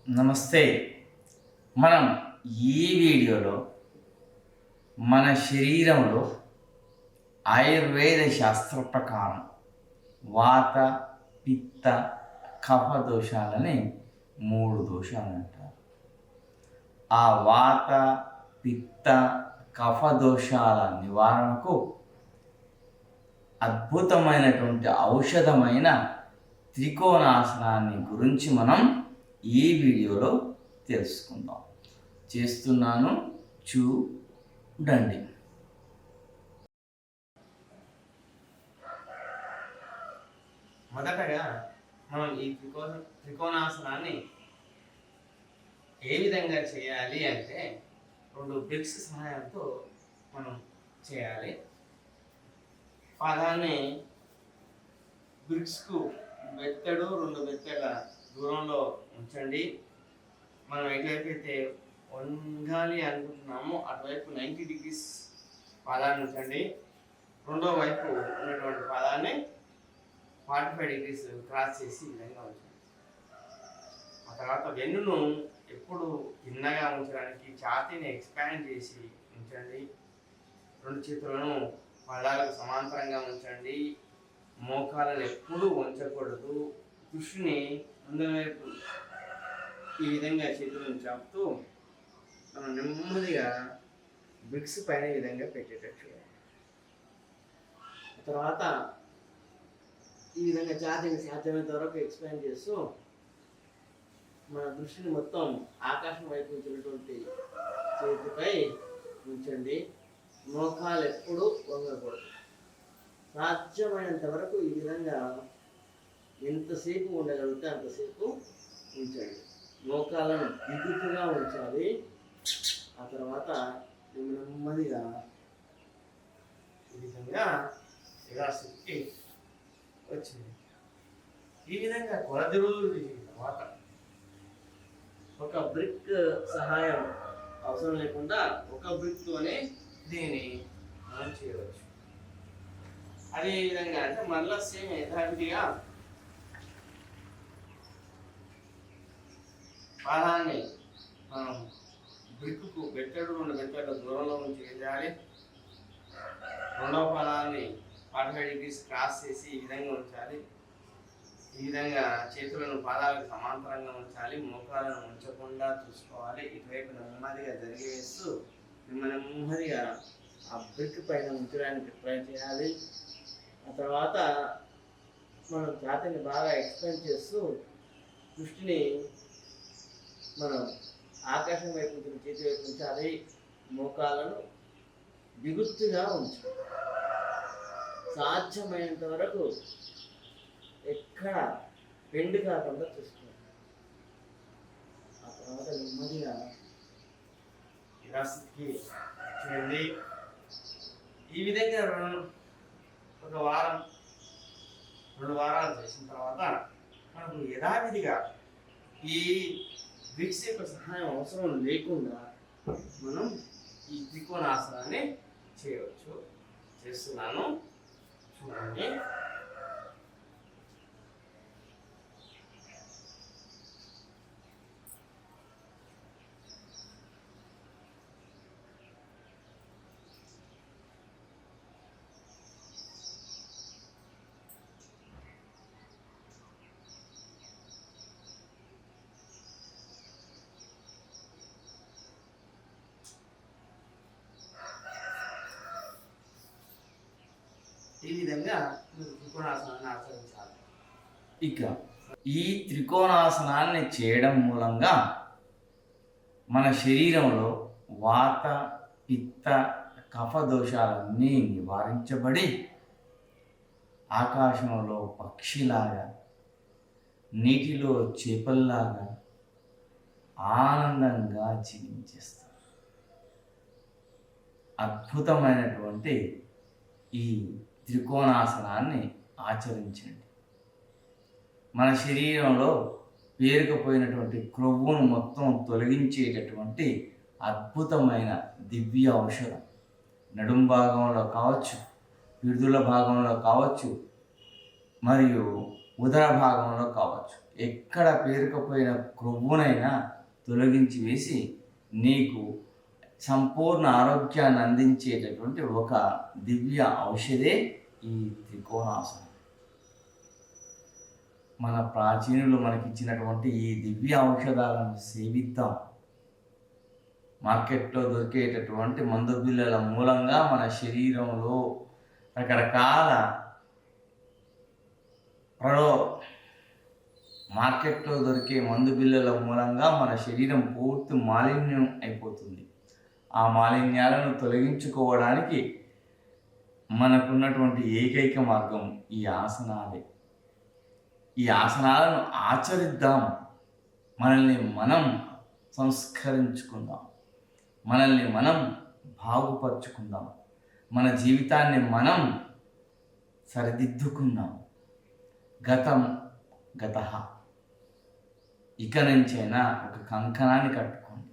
నమస్తే. మనం ఈ వీడియోలో మన శరీరంలో ఆయుర్వేద శాస్త్ర ప్రకారం వాత, పిత్త, కఫ దోషాలని 3 దోషాలు అంటారు. ఆ వాత, పిత్త, కఫ దోషాల నివారణకు అద్భుతమైనటువంటి ఔషధమైన త్రికోణాసనాన్ని గురించి మనం ఈ వీడియోలో తెలుసుకుందాం. చేస్తున్నాను, చూడండి. మొదటగా మనం ఈ త్రికోణాసనాన్ని ఏ విధంగా చేయాలి అంటే 2 బ్రిక్స్ సహాయంతో మనం చేయాలి. పాదాన్ని బ్రిక్స్కు బెత్తడు 2 బెత్తెల దూరంలో ఉంచండి. మనం ఎటువైపు అయితే వంగాలి అనుకుంటున్నామో అటువైపు 90 డిగ్రీస్ పాదాన్ని ఉంచండి. రెండో వైపు ఉన్నటువంటి పాదాన్ని 45 డిగ్రీస్ క్రాస్ చేసి ఈ విధంగా ఉంచండి. ఆ తర్వాత వెన్నును ఎప్పుడు తిన్నగా ఉంచడానికి ఛాతీని ఎక్స్పాండ్ చేసి ఉంచండి. 2 చేతులను పాదాలకు సమాంతరంగా ఉంచండి. మోకాలను ఎప్పుడూ ఉంచకూడదు. దృష్టిని ముందర వైపు ఈ విధంగా చేతులను చాపుతూ మనం నెమ్మదిగా బ్రిక్స్ పైన ఈ విధంగా పెట్టేటట్టు. తర్వాత ఈ విధంగా ఛాతీని సాధ్యమైనంత వరకు ఎక్స్పాండ్ చేస్తూ మన దృష్టిని మొత్తం ఆకాశం వైపు ఉంచినటువంటి చేతిపై ఉంచండి. మోకాలు ఎప్పుడూ వంగకూడదు. సాధ్యమైనంత వరకు ఈ విధంగా ఎంతసేపు ఉండగలిగితే అంతసేపు ఉంచండి. మోకాలను దిగుతుగా ఉంచాలి. ఆ తర్వాత నెమ్మదిగా ఈ విధంగా స్థితికి వచ్చింది. ఈ విధంగా కొద్ది రోజులు చేసిన తర్వాత ఒక బ్రిక్ సహాయం అవసరం లేకుండా ఒక బ్రిక్తోనే దీన్ని మనం చేయవచ్చు. అదే విధంగా అంటే మళ్ళీ సేమ్ యథావిధిగా పాదాన్ని మనం బ్రిక్కు బెత్తడు 2 బెత్తెల దూరంలో ఉంచి వేయాలి. రెండవ పాదాన్ని 45 డిగ్రీస్ క్రాస్ చేసి ఈ విధంగా ఉంచాలి. ఈ విధంగా చేతులను పాదాలకు సమాంతరంగా ఉంచాలి. మోకాలను ఉంచకుండా చూసుకోవాలి. ఇటువైపు నెమ్మదిగా జరిగేస్తూ నెమ్మదిగా ఆ బ్రిక్ పైన ఉంచడానికి ట్రై చేయాలి. ఆ తర్వాత మనం ఛాతీని బాగా ఎక్స్పాండ్ చేస్తూ దృష్టిని మనం ఆకాశం వైపు చేతి వైపు ఉంచాలి. మోకాలను బిగుతుగా ఉంచాలి. సాధ్యమైనంత వరకు ఎక్కడ బెండ్ కాకుండా చూసుకోవాలి. ఆ తర్వాత నెమ్మదిగా స్థితికి చేయండి. ఈ విధంగా ఒక వారం 2 వారాలు చేసిన తర్వాత మనకు యథావిధిగా ఈ బ్రిక్స్ యొక్క సహాయం అవసరం లేకుండా మనం ఈ త్రికోణాసనాన్ని చేయవచ్చు. చేస్తున్నాను, చూడండి. ఈ విధంగా త్రికోణాసనాన్ని ఆచరించాలి. ఇక ఈ త్రికోణాసనాన్ని చేయడం మూలంగా మన శరీరంలో వాత, పిత్త, కఫ దోషాలన్నీ నివారించబడి ఆకాశంలో పక్షిలాగా, నీటిలో చేపల్లాగా ఆనందంగా జీవించేస్తారు. అద్భుతమైనటువంటి ఈ త్రికోణాసనాన్ని ఆచరించండి. మన శరీరంలో పేరుకుపోయినటువంటి క్రొవ్వును మొత్తం తొలగించేటటువంటి అద్భుతమైన దివ్య ఔషధం. నడుం భాగంలో కావచ్చు, పిడుదల భాగంలో కావచ్చు, మరియు ఉదర భాగంలో కావచ్చు, ఎక్కడ పేరుకపోయిన క్రొవ్వునైనా తొలగించి వేసి నీకు సంపూర్ణ ఆరోగ్యాన్ని అందించేటటువంటి ఒక దివ్య ఔషధే ఈ త్రికోణాసనం. మన ప్రాచీనులు మనకిచ్చినటువంటి ఈ దివ్య ఔషధాలను సేవిద్దాం. మార్కెట్లో దొరికేటటువంటి మందు బిళ్ళల మూలంగా మన శరీరంలో రకరకాల మార్కెట్లో దొరికే మందు బిళ్ళల మూలంగా మన శరీరం పూర్తి మాలిన్యం అయిపోతుంది. ఆ మాలిన్యాలను తొలగించుకోవడానికి మనకున్నటువంటి ఏకైక మార్గం ఈ ఆసనాలే. ఈ ఆసనాలను ఆచరిద్దాం. మనల్ని మనం సంస్కరించుకుందాం, మనల్ని మనం బాగుపరుచుకుందాం, మన జీవితాన్ని మనం సరిదిద్దుకుందాం. గతం గతః. ఇక నుంచైనా ఒక కంకణాన్ని కట్టుకోండి.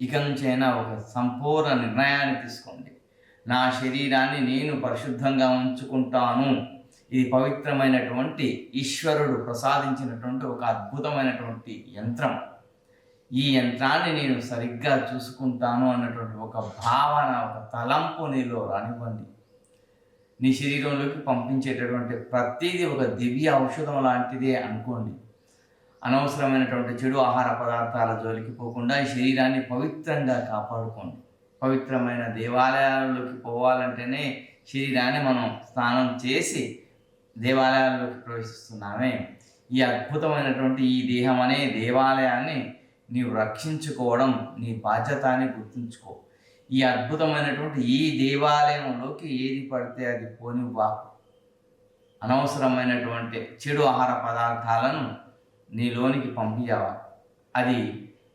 ఇక నుంచైనా ఒక సంపూర్ణ నిర్ణయాన్ని తీసుకోండి. నా శరీరాన్ని నేను పరిశుద్ధంగా ఉంచుకుంటాను. ఇది పవిత్రమైనటువంటి ఈశ్వరుడు ప్రసాదించినటువంటి ఒక అద్భుతమైనటువంటి యంత్రం. ఈ యంత్రాన్ని నేను సరిగ్గా చూసుకుంటాను అన్నటువంటి ఒక భావన, ఒక తలంపు నీలో రానివ్వండి. నీ శరీరంలోకి పంపించేటటువంటి ప్రతిదీ ఒక దివ్య ఔషధం లాంటిదే అనుకోండి. అనవసరమైనటువంటి చెడు ఆహార పదార్థాల జోలికి పోకుండా ఈ శరీరాన్ని పవిత్రంగా కాపాడుకోండి. పవిత్రమైన దేవాలయాల్లోకి పోవాలంటేనే శరీరాన్ని మనం స్నానం చేసి దేవాలయాల్లోకి ప్రవేశిస్తున్నామే. ఈ అద్భుతమైనటువంటి ఈ దేహం అనే దేవాలయాన్ని నీవు రక్షించుకోవడం నీ బాధ్యత అని గుర్తుంచుకో. ఈ అద్భుతమైనటువంటి ఈ దేవాలయంలోకి ఏది పడితే అది పోనివ్వా. అనవసరమైనటువంటి చెడు ఆహార పదార్థాలను నీలోనికి పంపించావా, అది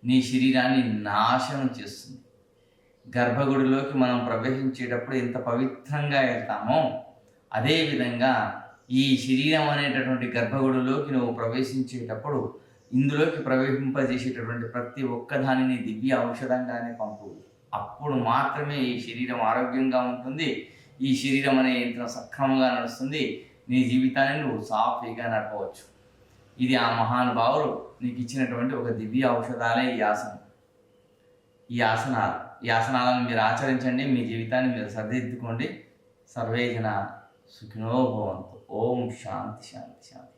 నీ శరీరాన్ని నాశనం చేస్తుంది. గర్భగుడిలోకి మనం ప్రవేశించేటప్పుడు ఎంత పవిత్రంగా వెళ్తామో అదేవిధంగా ఈ శరీరం అనేటటువంటి గర్భగుడిలోకి నువ్వు ప్రవేశించేటప్పుడు ఇందులోకి ప్రవేశింపజేసేటటువంటి ప్రతి ఒక్కదానిని దివ్య ఔషధంగానే పంపు. అప్పుడు మాత్రమే ఈ శరీరం ఆరోగ్యంగా ఉంటుంది. ఈ శరీరం అనే యంత్రం సక్రమంగా నడుస్తుంది. నీ జీవితాన్ని నువ్వు సాఫీగా నడపవచ్చు. ఇది ఆ మహానుభావులు నీకు ఇచ్చినటువంటి ఒక దివ్య ఔషధాలే ఈ ఆసనం. ఈ ఆసనాలను మీరు ఆచరించండి. మీ జీవితాన్ని మీరు సరిదిద్దుకోండి. సర్వే జన సుఖినో భవంతు. ఓం శాంతి శాంతి శాంతి.